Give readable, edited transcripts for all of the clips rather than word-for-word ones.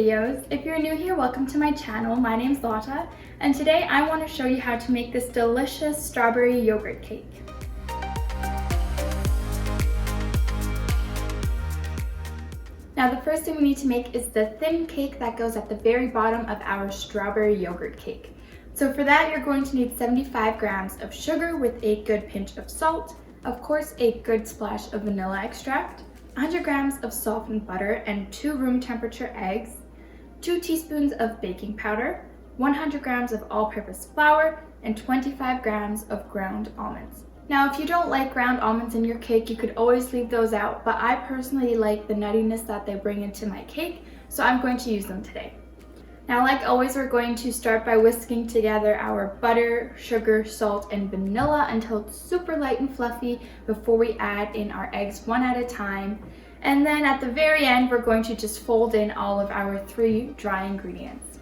videos. If you're new here, welcome to my channel. My name's Lotta, and today I want to show you how to make this delicious strawberry yogurt cake. Now the first thing we need to make is the thin cake that goes at the very bottom of our strawberry yogurt cake. So for that, you're going to need 75 grams of sugar with a good pinch of salt, of course a good splash of vanilla extract, 100 grams of softened butter and 2 room temperature eggs, 2 teaspoons of baking powder, 100 grams of all-purpose flour, and 25 grams of ground almonds. Now if you don't like ground almonds in your cake, you could always leave those out, but I personally like the nuttiness that they bring into my cake, so I'm going to use them today. Now like always, we're going to start by whisking together our butter, sugar, salt, and vanilla until it's super light and fluffy before we add in our eggs one at a time. And then at the very end, we're going to just fold in all of our 3 dry ingredients.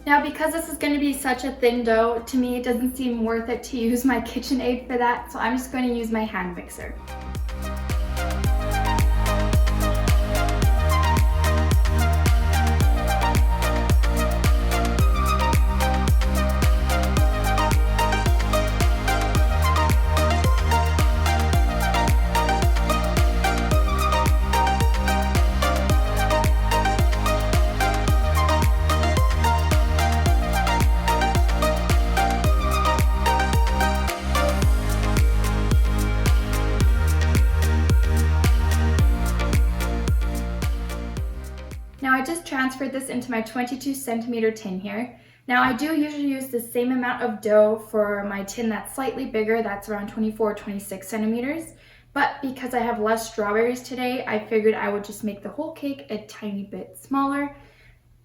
Now because this is going to be such a thin dough, to me it doesn't seem worth it to use my KitchenAid for that, so I'm just going to use my hand mixer. Now I just transferred this into my 22 centimeter tin here. Now I do usually use the same amount of dough for my tin that's slightly bigger, that's around 24-26 centimeters. But because I have less strawberries today, I figured I would just make the whole cake a tiny bit smaller.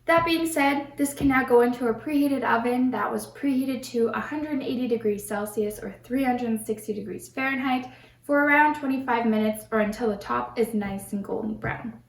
That being said, this can now go into a preheated oven that was preheated to 180 degrees Celsius or 360 degrees Fahrenheit for around 25 minutes or until the top is nice and golden brown.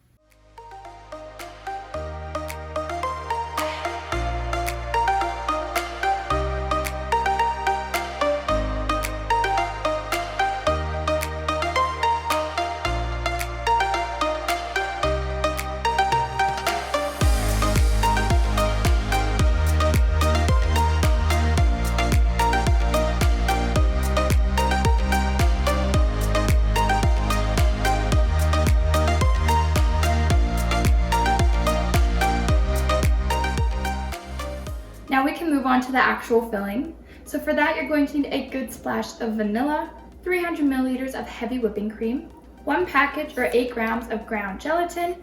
Now we can move on to the actual filling. So for that, you're going to need a good splash of vanilla, 300 milliliters of heavy whipping cream, 1 package or 8 grams of ground gelatin,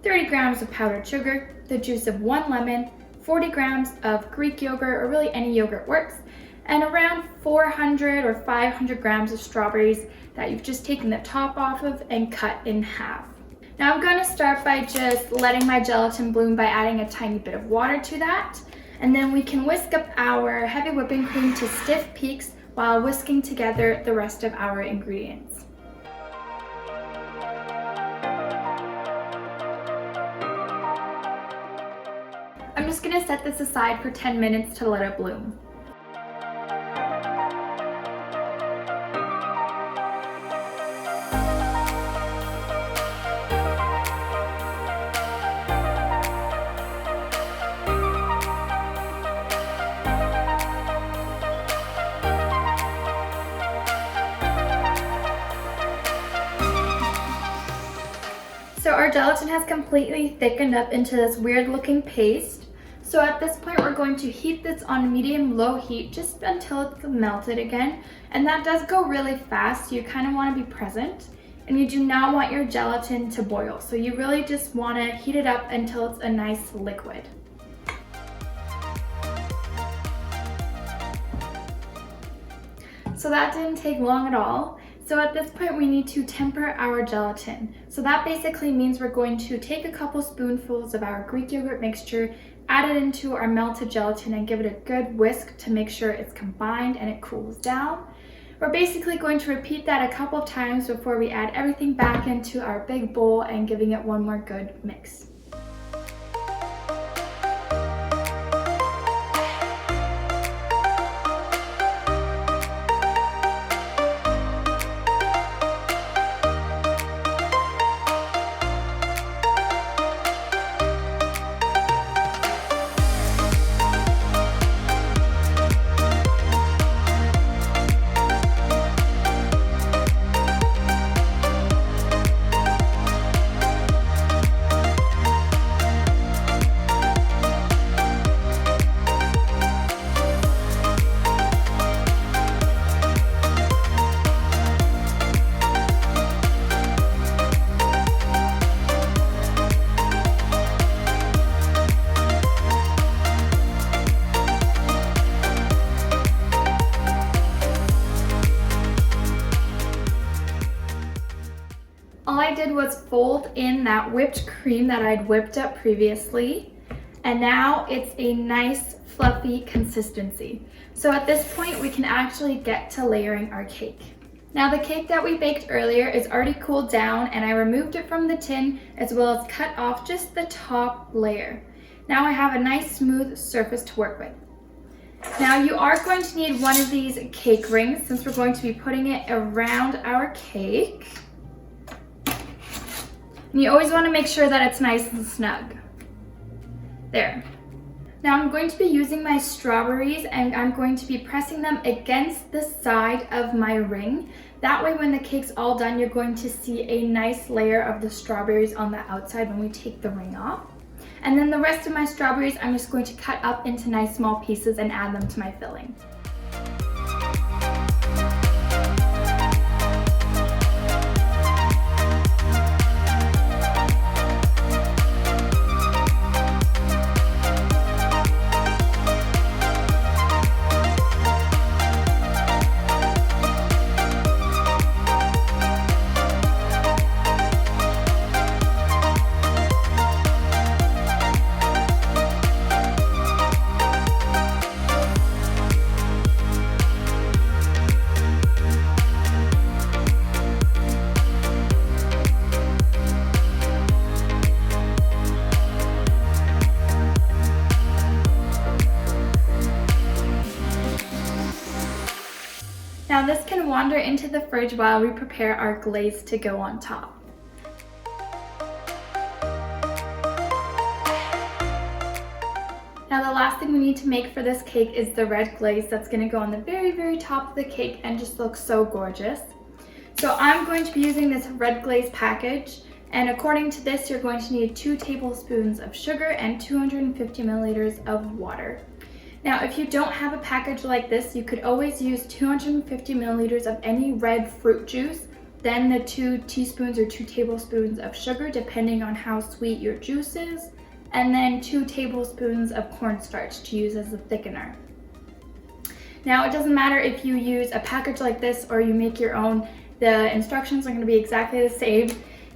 30 grams of powdered sugar, the juice of 1 lemon, 40 grams of Greek yogurt, or really any yogurt works, and around 400 or 500 grams of strawberries that you've just taken the top off of and cut in half. Now I'm going to start by just letting my gelatin bloom by adding a tiny bit of water to that. And then we can whisk up our heavy whipping cream to stiff peaks while whisking together the rest of our ingredients. I'm just going to set this aside for 10 minutes to let it bloom. So our gelatin has completely thickened up into this weird looking paste. So at this point, we're going to heat this on medium-low heat just until it's melted again. And that does go really fast, so you kind of want to be present. And you do not want your gelatin to boil. So you really just want to heat it up until it's a nice liquid. So that didn't take long at all. So at this point, we need to temper our gelatin. So that basically means we're going to take a couple spoonfuls of our Greek yogurt mixture, add it into our melted gelatin, and give it a good whisk to make sure it's combined and it cools down. We're basically going to repeat that a couple of times before we add everything back into our big bowl and giving it one more good mix. in that whipped cream that I'd whipped up previously. And now it's a nice fluffy consistency. So at this point, we can actually get to layering our cake. Now the cake that we baked earlier is already cooled down, and I removed it from the tin as well as cut off just the top layer. Now I have a nice smooth surface to work with. Now you are going to need one of these cake rings since we're going to be putting it around our cake. And you always want to make sure that it's nice and snug. There. Now I'm going to be using my strawberries and I'm going to be pressing them against the side of my ring. That way when the cake's all done, you're going to see a nice layer of the strawberries on the outside when we take the ring off. And then the rest of my strawberries, I'm just going to cut up into nice small pieces and add them to my filling. Now this can wander into the fridge while we prepare our glaze to go on top. Now the last thing we need to make for this cake is the red glaze that's going to go on the very top of the cake and just look so gorgeous. So I'm going to be using this red glaze package, and according to this you're going to need 2 tablespoons of sugar and 250 milliliters of water. Now, if you don't have a package like this, you could always use 250 milliliters of any red fruit juice, then the 2 teaspoons or 2 tablespoons of sugar, depending on how sweet your juice is, and then 2 tablespoons of cornstarch to use as a thickener. Now, it doesn't matter if you use a package like this or you make your own, the instructions are going to be exactly the same.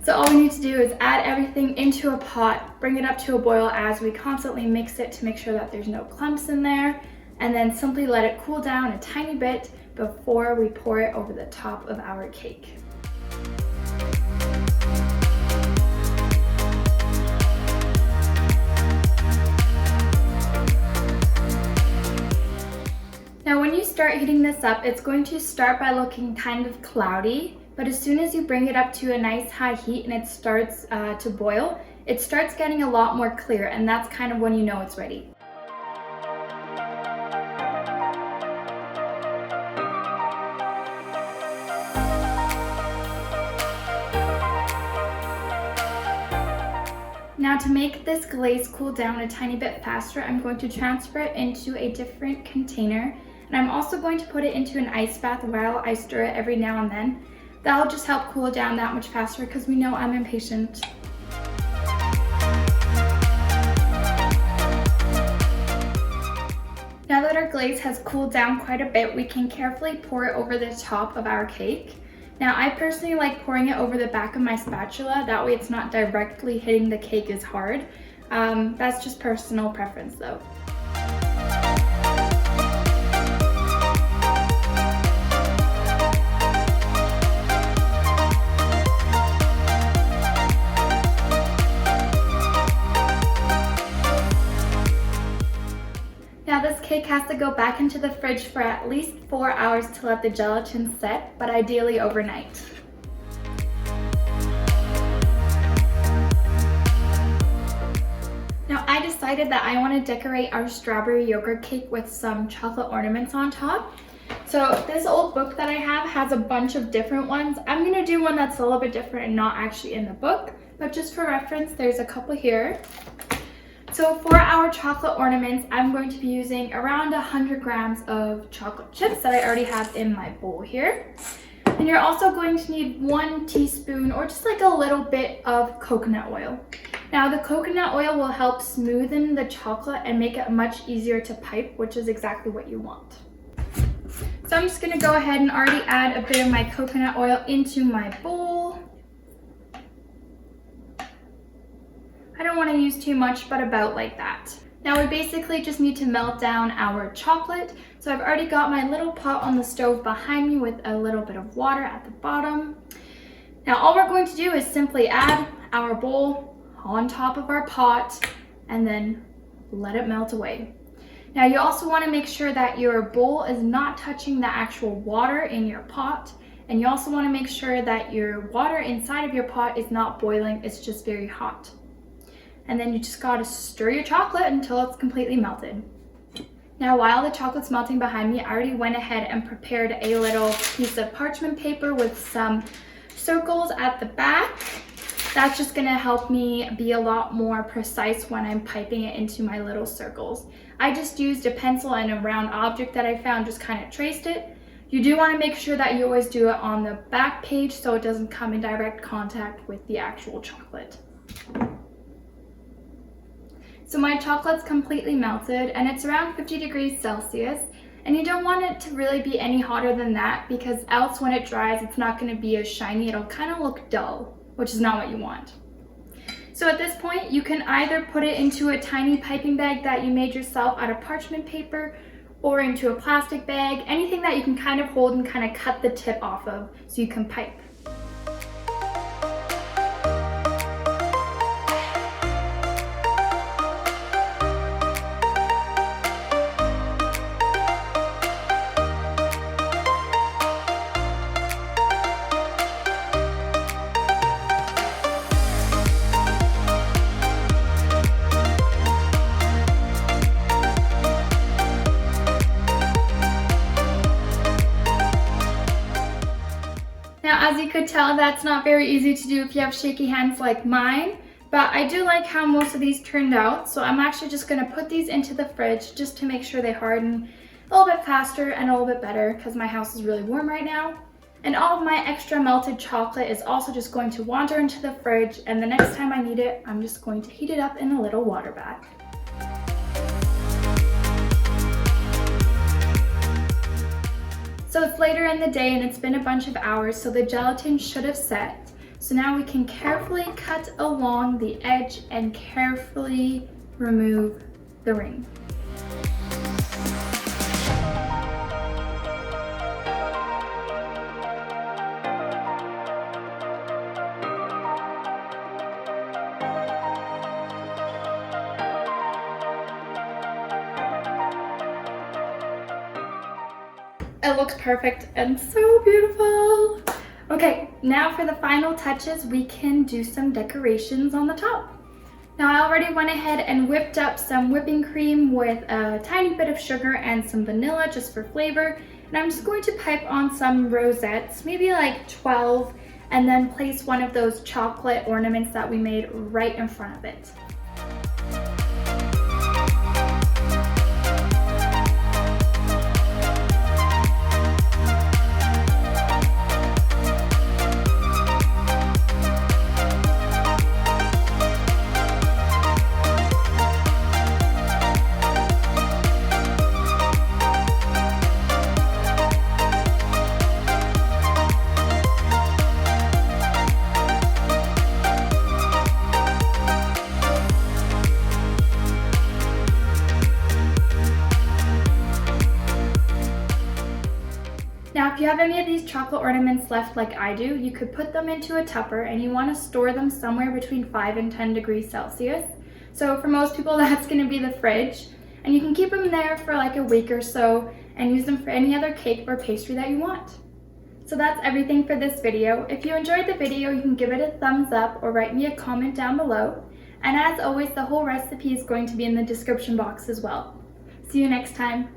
So all we need to do is add everything into a pot, bring it up to a boil as we constantly mix it to make sure that there's no clumps in there, and then simply let it cool down a tiny bit before we pour it over the top of our cake. Now when you start heating this up, it's going to start by looking kind of cloudy. But as soon as you bring it up to a nice high heat and it starts to boil, it starts getting a lot more clear, and that's kind of when you know it's ready. Now to make this glaze cool down a tiny bit faster, I'm going to transfer it into a different container, and I'm also going to put it into an ice bath while I stir it every now and then. That'll just help cool it down that much faster because we know I'm impatient. Now that our glaze has cooled down quite a bit, we can carefully pour it over the top of our cake. Now I personally like pouring it over the back of my spatula, that way it's not directly hitting the cake as hard. That's just personal preference though. Now this cake has to go back into the fridge for at least 4 hours to let the gelatin set, but ideally overnight. Now I decided that I want to decorate our strawberry yogurt cake with some chocolate ornaments on top. So this old book that I have has a bunch of different ones. I'm going to do one that's a little bit different and not actually in the book, but just for reference, there's a couple here. So for our chocolate ornaments, I'm going to be using around 100 grams of chocolate chips that I already have in my bowl here. And you're also going to need 1 teaspoon or just like a little bit of coconut oil. Now the coconut oil will help smoothen the chocolate and make it much easier to pipe, which is exactly what you want. So I'm just going to go ahead and already add a bit of my coconut oil into my bowl. I don't want to use too much, but about like that. Now we basically just need to melt down our chocolate. So I've already got my little pot on the stove behind me with a little bit of water at the bottom. Now all we're going to do is simply add our bowl on top of our pot and then let it melt away. Now you also want to make sure that your bowl is not touching the actual water in your pot. And you also want to make sure that your water inside of your pot is not boiling, it's just very hot. And then you just gotta stir your chocolate until it's completely melted. Now while the chocolate's melting behind me, I already went ahead and prepared a little piece of parchment paper with some circles at the back. That's just gonna help me be a lot more precise when I'm piping it into my little circles. I just used a pencil and a round object that I found, just kind of traced it. You do want to make sure that you always do it on the back page so it doesn't come in direct contact with the actual chocolate. So my chocolate's completely melted and it's around 50 degrees Celsius, and you don't want it to really be any hotter than that because else when it dries it's not going to be as shiny, it'll kind of look dull, which is not what you want. So at this point you can either put it into a tiny piping bag that you made yourself out of parchment paper or into a plastic bag, anything that you can kind of hold and kind of cut the tip off of so you can pipe. Now, as you could tell, that's not very easy to do if you have shaky hands like mine, but I do like how most of these turned out, so I'm actually just going to put these into the fridge just to make sure they harden a little bit faster and a little bit better because my house is really warm right now. And all of my extra melted chocolate is also just going to wander into the fridge, and the next time I need it, I'm just going to heat it up in a little water bath. So it's later in the day and it's been a bunch of hours, so the gelatin should have set. So now we can carefully cut along the edge and carefully remove the ring. It looks perfect and so beautiful. Okay, now for the final touches, we can do some decorations on the top. Now I already went ahead and whipped up some whipping cream with a tiny bit of sugar and some vanilla just for flavor. And I'm just going to pipe on some rosettes, maybe like 12, and then place one of those chocolate ornaments that we made right in front of it. Now, if you have any of these chocolate ornaments left like I do, you could put them into a tupper, and you want to store them somewhere between 5 and 10 degrees Celsius. So for most people, that's going to be the fridge. And you can keep them there for like a week or so and use them for any other cake or pastry that you want. So that's everything for this video. If you enjoyed the video, you can give it a thumbs up or write me a comment down below. And as always, the whole recipe is going to be in the description box as well. See you next time.